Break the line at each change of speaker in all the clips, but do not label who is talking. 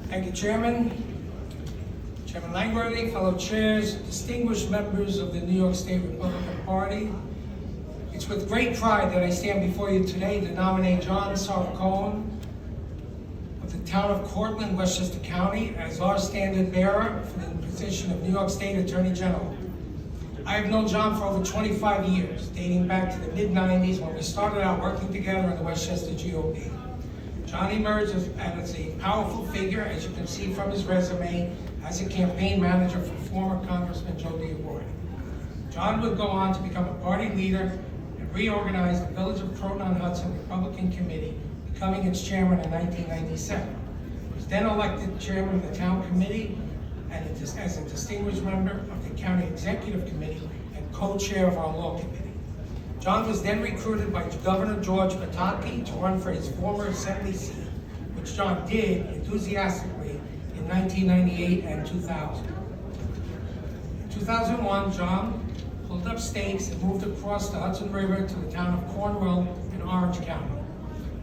Thank you, Chairman. Chairman Langworthy, fellow chairs, distinguished members of the New York State Republican Party. It's with great pride that I stand before you today to nominate John Sarcone of the town of Cortland, Westchester County, as our standard bearer for the position of New York State Attorney General. I have known John for over 25 years, dating back to the mid-90s when we started out working together in the Westchester GOP. John emerged as a powerful figure, as you can see from his resume, as a campaign manager for former Congressman Joe Diawara. John would go on to become a party leader and reorganize the Village of Croton-on-Hudson Republican Committee, becoming its chairman in 1997. He was then elected chairman of the town committee and as a distinguished member of the county executive committee and co-chair of our law committee. John was then recruited by Governor George Pataki to run for his former assembly seat, which John did enthusiastically in 1998 and 2000. In 2001, John pulled up stakes and moved across the Hudson River to the town of Cornwall in Orange County,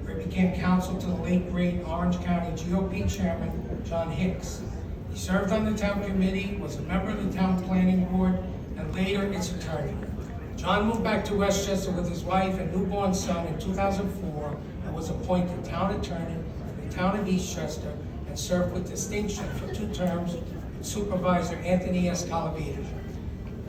where he became counsel to the late great Orange County GOP chairman, John Hicks. He served on the town committee, was a member of the town planning board, and later its attorney. John moved back to Westchester with his wife and newborn son in 2004 and was appointed town attorney for the town of Eastchester and served with distinction for 2 terms with Supervisor Anthony S. Calavita.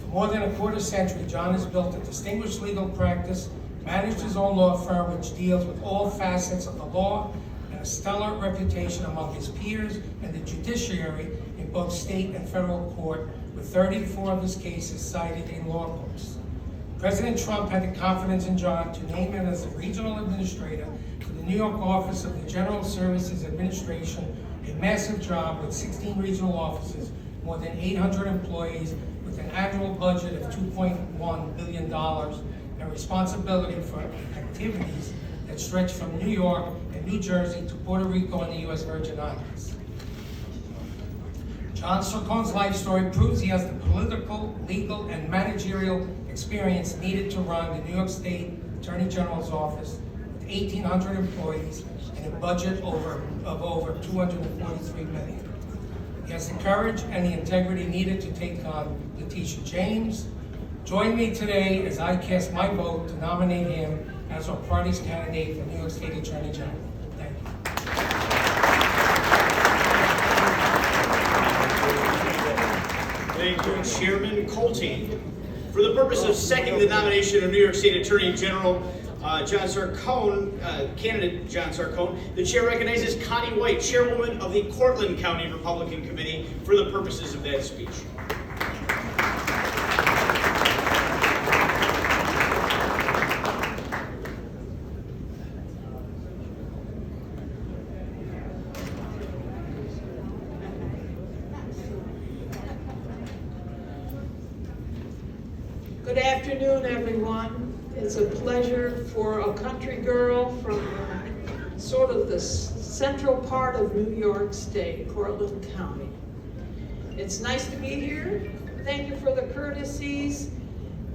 For more than a quarter century, John has built a distinguished legal practice, managed his own law firm which deals with all facets of the law, and a stellar reputation among his peers and the judiciary in both state and federal court, with 34 of his cases cited in law books. President Trump had the confidence in John to name him as the regional administrator for the New York office of the General Services Administration, a massive job with 16 regional offices, more than 800 employees, with an annual budget of $2.1 billion, and responsibility for activities that stretch from New York and New Jersey to Puerto Rico and the U.S. Virgin Islands. John Sarcone's life story proves he has the political, legal, and managerial experience needed to run the New York State Attorney General's office with 1,800 employees and a budget of over $243 million. He has the courage and the integrity needed to take on Letitia James. Join me today as I cast my vote to nominate him as our party's candidate for New York State Attorney General. Thank you.
Thank you, Chairman Colty. For the purpose of seconding the nomination of New York State Attorney General John Sarcone, candidate John Sarcone, the chair recognizes Connie White, chairwoman of the Cortland County Republican Committee, for the purposes of that speech.
Good afternoon, everyone. It's a pleasure for a country girl from sort of the central part of New York State, Cortland County. It's nice to be here. Thank you for the courtesies.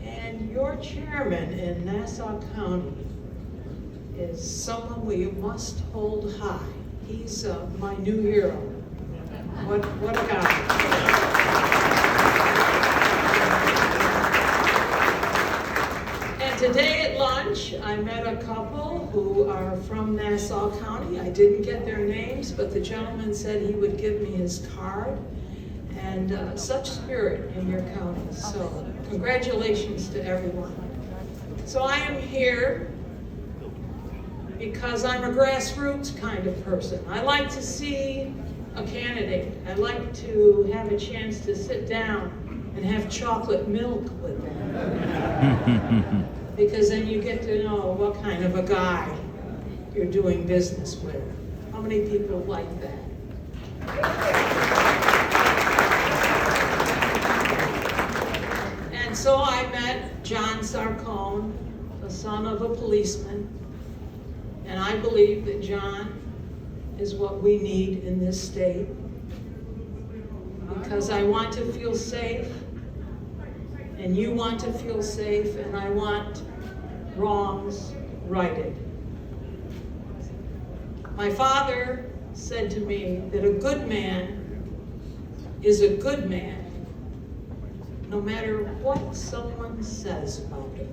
And your chairman in Nassau County is someone we must hold high. He's my new hero. What a guy. Today at lunch, I met a couple who are from Nassau County. I didn't get their names, but the gentleman said he would give me his card. And such spirit in your county. So congratulations to everyone. So I am here because I'm a grassroots kind of person. I like to see a candidate. I like to have a chance to sit down and have chocolate milk with them. Because then you get to know what kind of a guy you're doing business with. How many people like that? And so I met John Sarcone, the son of a policeman, and I believe that John is what we need in this state, because I want to feel safe, and you want to feel safe, and I want wrongs righted. My father said to me that a good man is a good man, no matter what someone says about it,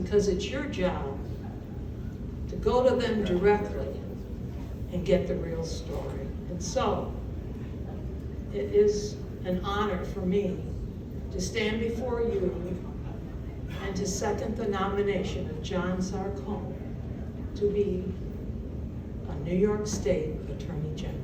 because it's your job to go to them directly and get the real story. And so, it is an honor for me to stand before you and to second the nomination of John Sarcone to be a New York State Attorney General.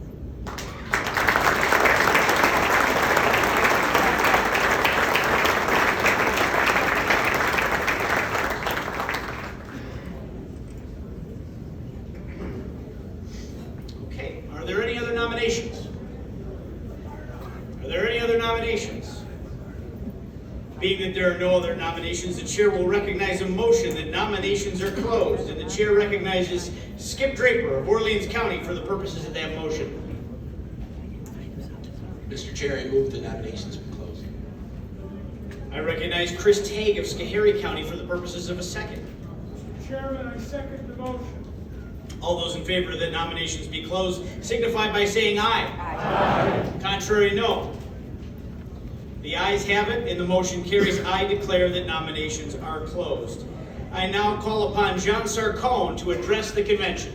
Okay, are there any other nominations? Are there any other nominations? Being that there are no other nominations, the chair will recognize a motion that nominations are closed, and the chair recognizes Skip Draper of Orleans County for the purposes of that motion.
Mr. Chair, I move the nominations be closed.
I recognize Chris Tague of Schoharie County for the purposes of a second.
Mr. Chairman, I second the motion.
All those in favor that nominations be closed signify by saying aye.
Aye.
Contrary, no. The ayes have it, and the motion carries. I declare that nominations are closed. I now call upon John Sarcone to address the convention.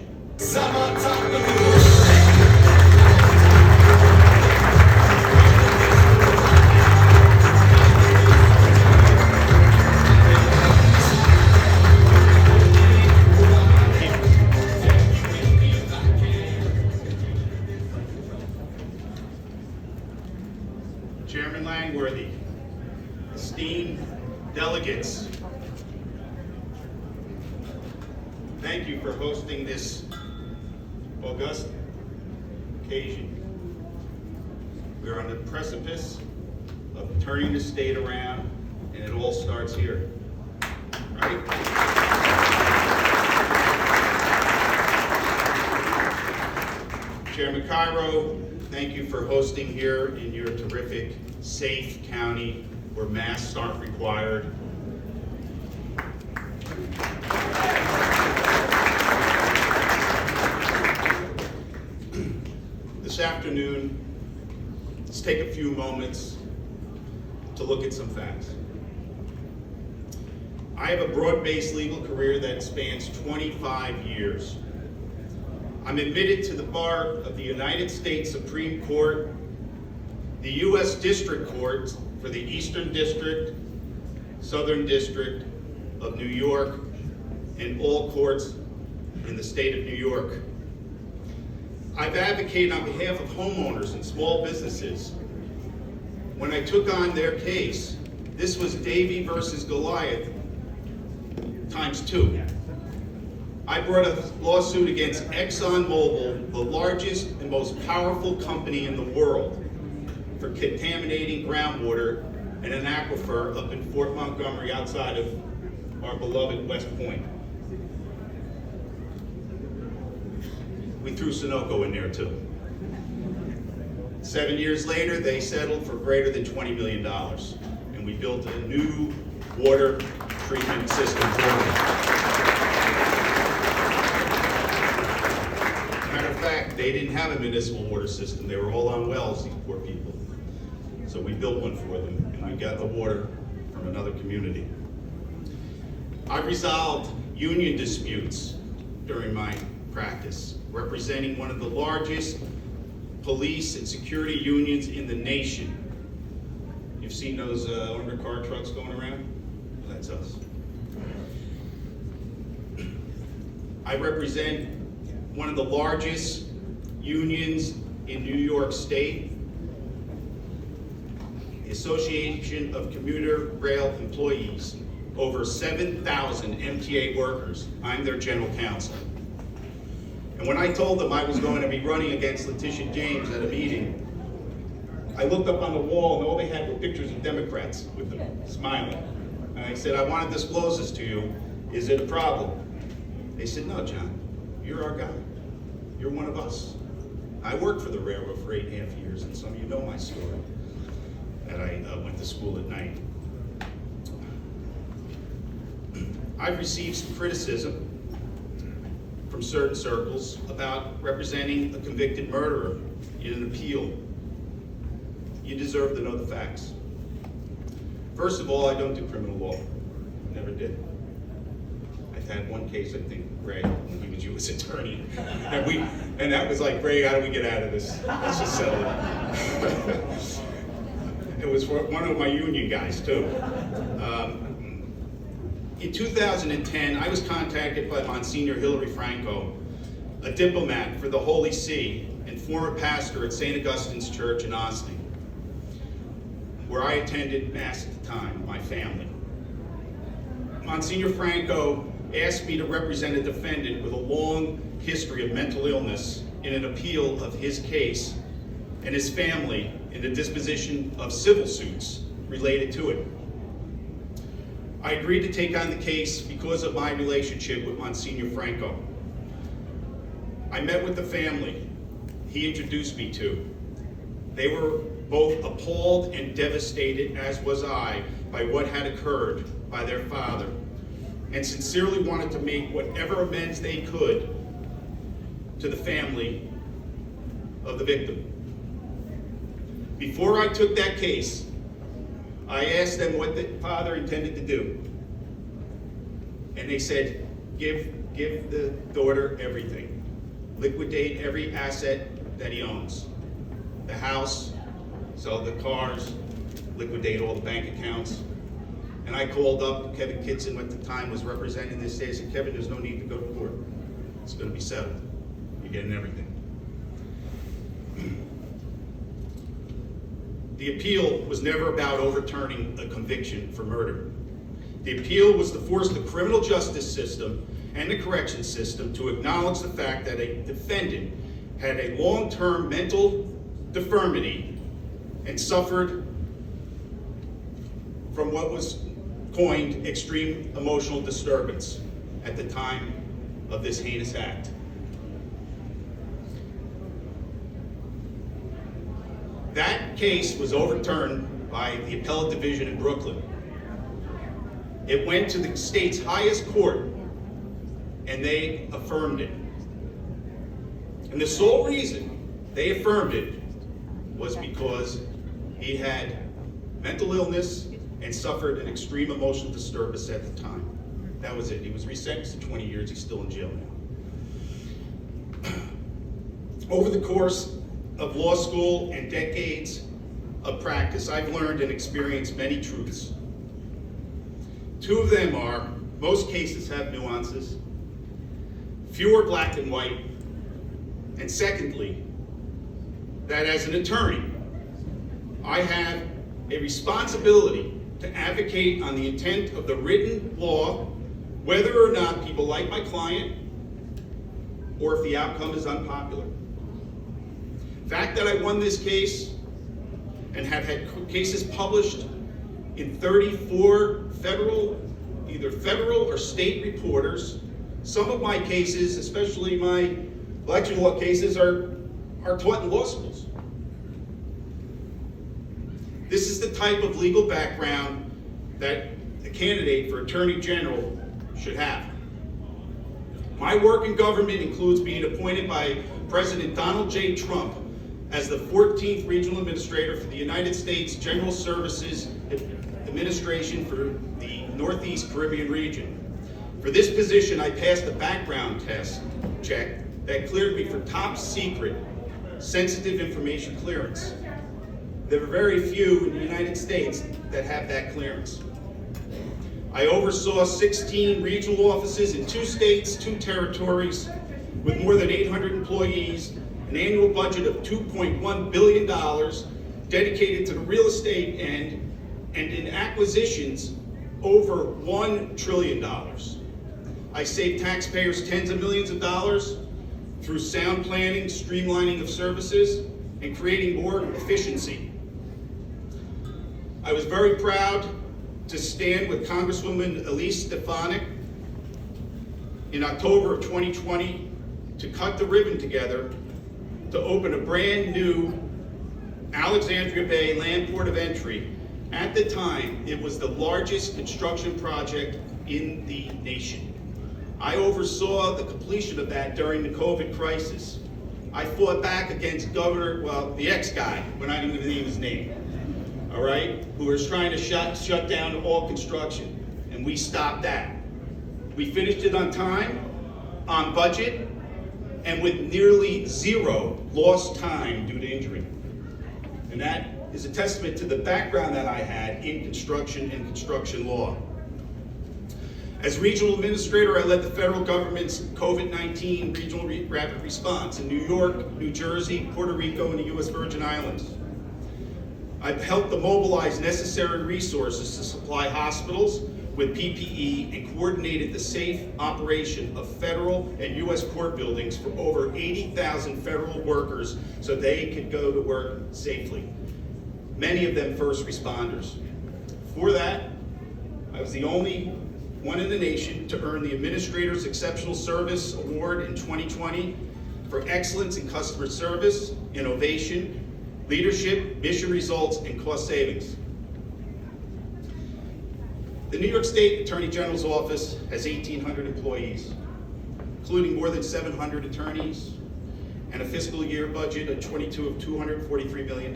Chairman Langworthy, esteemed delegates, thank you for hosting this august occasion. We are on the precipice of turning the state around, and it all starts here, right? Chairman Cairo, thank you for hosting here in your terrific, safe county where masks aren't required. This afternoon, let's take a few moments to look at some facts. I have a broad-based legal career that spans 25 years. I'm admitted to the bar of the United States Supreme Court, the U.S. District Court for the Eastern District, Southern District of New York, and all courts in the state of New York. I've advocated on behalf of homeowners and small businesses. When I took on their case, this was Davy versus Goliath ×2. I brought a lawsuit against ExxonMobil, the largest and most powerful company in the world, for contaminating groundwater in an aquifer up in Fort Montgomery outside of our beloved West Point. We threw Sunoco in there too. 7 years later, they settled for greater than $20 million, and we built a new water treatment system for them. Matter of fact, they didn't have a municipal water system. They were all on wells, these poor people. So we built one for them, and we got the water from another community. I resolved union disputes during my practice, representing one of the largest police and security unions in the nation. You've seen those undercar trucks going around? That's us. I represent one of the largest unions in New York State, the Association of Commuter Rail Employees, over 7,000 MTA workers. I'm their general counsel. And when I told them I was going to be running against Letitia James at a meeting, I looked up on the wall and all they had were pictures of Democrats with them smiling. And I said, I want to disclose this to you. Is it a problem? They said, no, John, you're our guy. You're one of us. I worked for the railroad for 8.5 years, and some of you know my story, that I went to school at night. I've received some criticism from certain circles about representing a convicted murderer in an appeal. You deserve to know the facts. First of all, I don't do criminal law. Never did. I've had one case, I think, Ray, when he was U.S. attorney. And that was like, Ray, how do we get out of this? Let's just settle it. It was for one of my union guys, too. In 2010, I was contacted by Monsignor Hilary Franco, a diplomat for the Holy See and former pastor at St. Augustine's Church in Osney, where I attended Mass at the time, my family. Monsignor Franco asked me to represent a defendant with a long history of mental illness in an appeal of his case and his family in the disposition of civil suits related to it. I agreed to take on the case because of my relationship with Monsignor Franco. I met with the family he introduced me to. They were both appalled and devastated, as was I, by what had occurred by their father, and sincerely wanted to make whatever amends they could to the family of the victim. Before I took that case, I asked them what the father intended to do. And they said, give the daughter everything. Liquidate every asset that he owns. The house, sell the cars, liquidate all the bank accounts. And I called up Kevin Kitson, at the time was representing this day. I said, Kevin, there's no need to go to court. It's going to be settled. You're getting everything. The appeal was never about overturning a conviction for murder. The appeal was to force the criminal justice system and the correction system to acknowledge the fact that a defendant had a long-term mental deformity and suffered from what was coined extreme emotional disturbance at the time of this heinous act. That case was overturned by the appellate division in Brooklyn. It went to the state's highest court, and they affirmed it. And the sole reason they affirmed it was because he had mental illness and suffered an extreme emotional disturbance at the time. That was it. He was resentenced to 20 years. He's still in jail now. Over the course of law school and decades of practice, I've learned and experienced many truths. Two of them are, most cases have nuances, few are black and white, and secondly, that as an attorney, I have a responsibility to advocate on the intent of the written law, whether or not people like my client, or if the outcome is unpopular. The fact that I won this case and have had cases published in 34 either federal or state reporters. Some of my cases, especially my election law cases, are taught in law schools. This is the type of legal background that a candidate for Attorney General should have. My work in government includes being appointed by President Donald J. Trump as the 14th Regional Administrator for the United States General Services Administration for the Northeast Caribbean region. For this position, I passed a background test check that cleared me for top secret sensitive information clearance. There are very few in the United States that have that clearance. I oversaw 16 regional offices in 2 states, 2 territories, with more than 800 employees, an annual budget of $2.1 billion dedicated to the real estate and in acquisitions over $1 trillion. I saved taxpayers tens of millions of dollars through sound planning, streamlining of services, and creating more efficiency. I was very proud to stand with Congresswoman Elise Stefanik in October of 2020 to cut the ribbon together to open a brand new Alexandria Bay Land Port of Entry. At the time, it was the largest construction project in the nation. I oversaw the completion of that during the COVID crisis. I fought back against the ex-guy, we're not even gonna name his name, all right, who was trying to shut down all construction, and we stopped that. We finished it on time, on budget, and with nearly zero lost time due to injury. And that is a testament to the background that I had in construction and construction law. As regional administrator, I led the federal government's COVID-19 regional rapid response in New York, New Jersey, Puerto Rico, and the U.S. Virgin Islands. I've helped to mobilize necessary resources to supply hospitals with PPE and coordinated the safe operation of federal and U.S. court buildings for over 80,000 federal workers so they could go to work safely. Many of them first responders. For that, I was the only one in the nation to earn the Administrator's Exceptional Service Award in 2020 for excellence in customer service, innovation, leadership, mission results, and cost savings. The New York State Attorney General's office has 1,800 employees, including more than 700 attorneys, and a fiscal year budget of $243 million.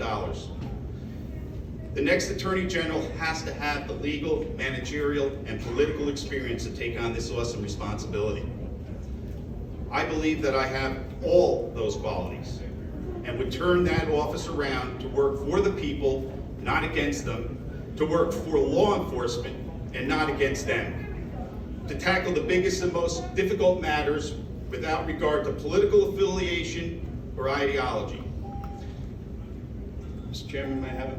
The next Attorney General has to have the legal, managerial, and political experience to take on this awesome responsibility. I believe that I have all those qualities and would turn that office around to work for the people, not against them, to work for law enforcement and not against them, to tackle the biggest and most difficult matters without regard to political affiliation or ideology. Mr. Chairman, may I have it?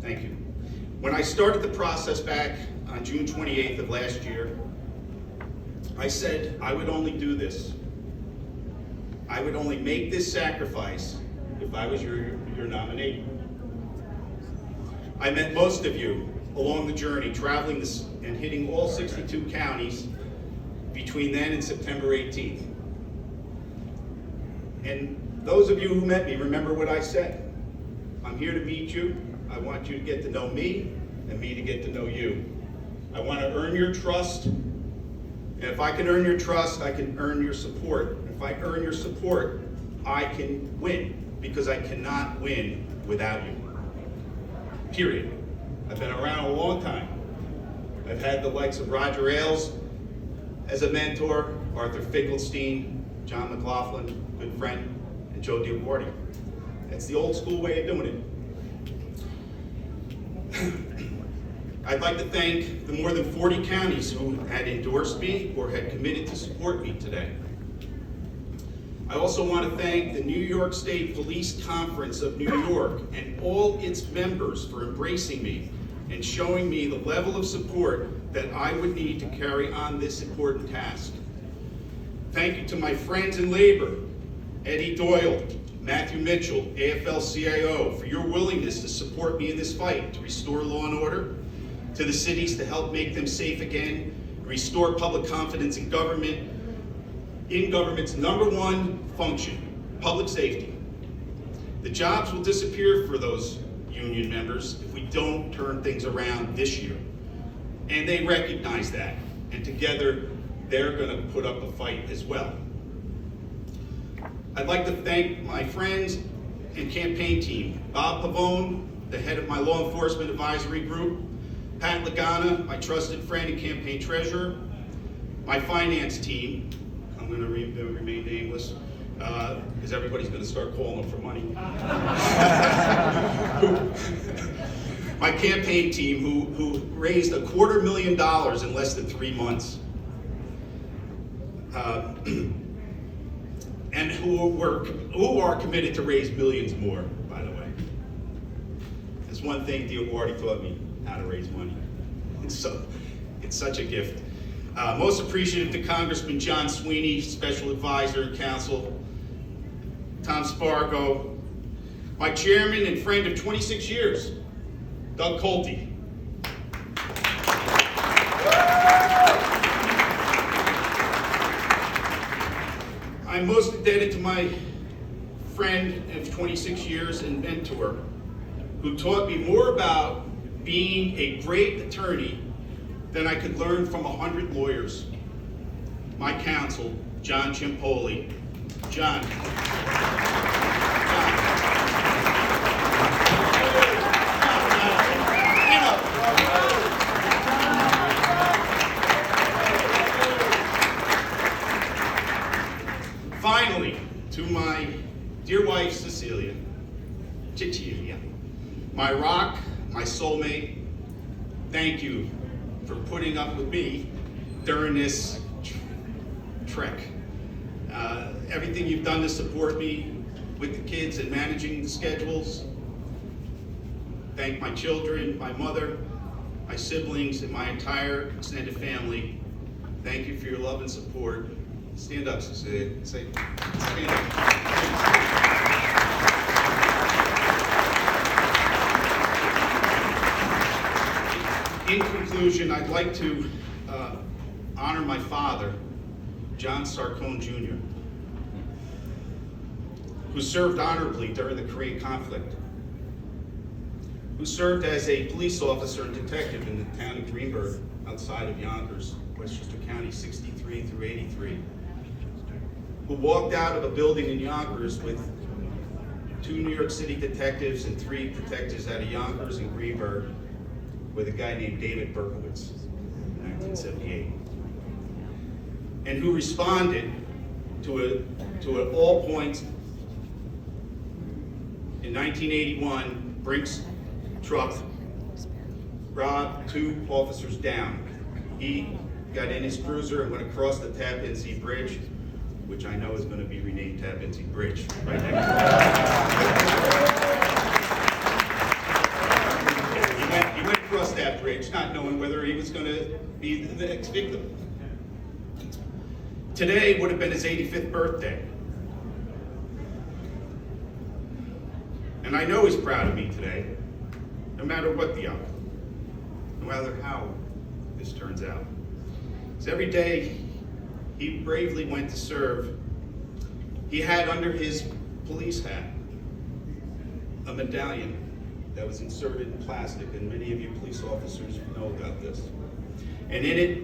Thank you. When I started the process back on June 28th of last year, I said I would only do this. I would only make this sacrifice if I was your nominee. I met most of you along the journey, traveling this and hitting all 62 counties between then and September 18th. And those of you who met me remember what I said. I'm here to meet you. I want you to get to know me and me to get to know you. I want to earn your trust. And if I can earn your trust, I can earn your support. If I earn your support, I can win, because I cannot win without you. Period. I've been around a long time. I've had the likes of Roger Ailes as a mentor, Arthur Finkelstein, John McLaughlin, good friend, and Joe Diabordi. That's the old school way of doing it. I'd like to thank the more than 40 counties who had endorsed me or had committed to support me today. I also want to thank the New York State Police Conference of New York and all its members for embracing me and showing me the level of support that I would need to carry on this important task. Thank you to my friends in labor, Eddie Doyle, Matthew Mitchell, AFL-CIO, for your willingness to support me in this fight to restore law and order, to the cities to help make them safe again, restore public confidence in government, in government's number one function, public safety. The jobs will disappear for those union members if we don't turn things around this year. And they recognize that, and together they're going to put up a fight as well. I'd like to thank my friends and campaign team, Bob Pavone, the head of my law enforcement advisory group, Pat Lagana, my trusted friend and campaign treasurer, my finance team, I'm going to remain nameless, because everybody's going to start calling them for money. My campaign team, who raised $250,000 in less than 3 months. And who are committed to raise millions more, by the way. That's one thing Diabordi taught me, how to raise money. It's such a gift. Most appreciative to Congressman John Sweeney, Special Advisor and Counsel, Tom Spargo, my chairman and friend of 26 years, Doug Colte. I'm most indebted to my friend of 26 years and mentor, who taught me more about being a great attorney than I could learn from 100 lawyers. my counsel, John Chimpoli. John. Finally, to my dear wife, Cecilia, my rock, my soulmate, thank you for putting up with me during this trek. Everything you've done to support me with the kids and managing the schedules. Thank my children, my mother, my siblings, and my entire extended family. Thank you for your love and support. Stand up, Cecilia. Say, stand up. In conclusion, I'd like to honor my father, John Sarcone Jr., who served honorably during the Korean conflict, who served as a police officer and detective in the town of Greenberg, outside of Yonkers, Westchester County, 63 through 83, who walked out of a building in Yonkers with 2 New York City detectives and 3 detectives out of Yonkers and Greenberg with a guy named David Berkowitz in 1978, and who responded to an all points in 1981 Brinks truck robbed 2 officers down. He got in his cruiser and went across the Tappan Zee Bridge, which I know is going to be renamed Tappan Zee Bridge right next to He went across that bridge, not knowing whether he was going to be the next victim. Today would have been his 85th birthday. And I know he's proud of me today, no matter what the outcome, no matter how this turns out. Because every day he bravely went to serve, he had under his police hat a medallion that was inserted in plastic, and many of you police officers know about this. And in it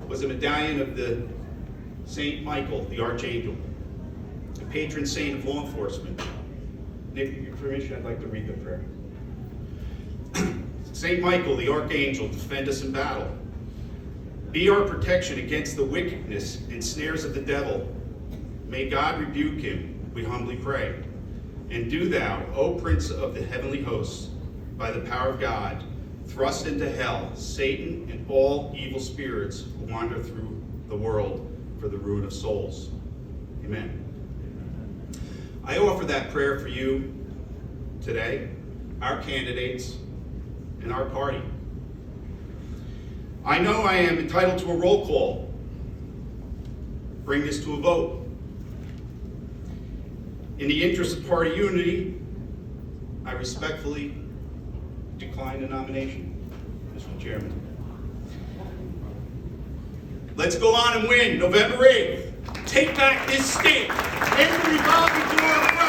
was a medallion of the Saint Michael, the Archangel, the patron saint of law enforcement. Nick, with your permission, I'd like to read the prayer. Saint Michael, the Archangel, defend us in battle. Be our protection against the wickedness and snares of the devil. May God rebuke him, we humbly pray. And do thou, O Prince of the heavenly hosts, by the power of God, thrust into hell Satan and all evil spirits who wander through the world for the ruin of souls. Amen. I offer that prayer for you today, our candidates, and our party. I know I am entitled to a roll call. Bring this to a vote. In the interest of party unity, I respectfully decline the nomination, Mr. Chairman. Let's go on and win November 8th. Take back this state. End the revolving door.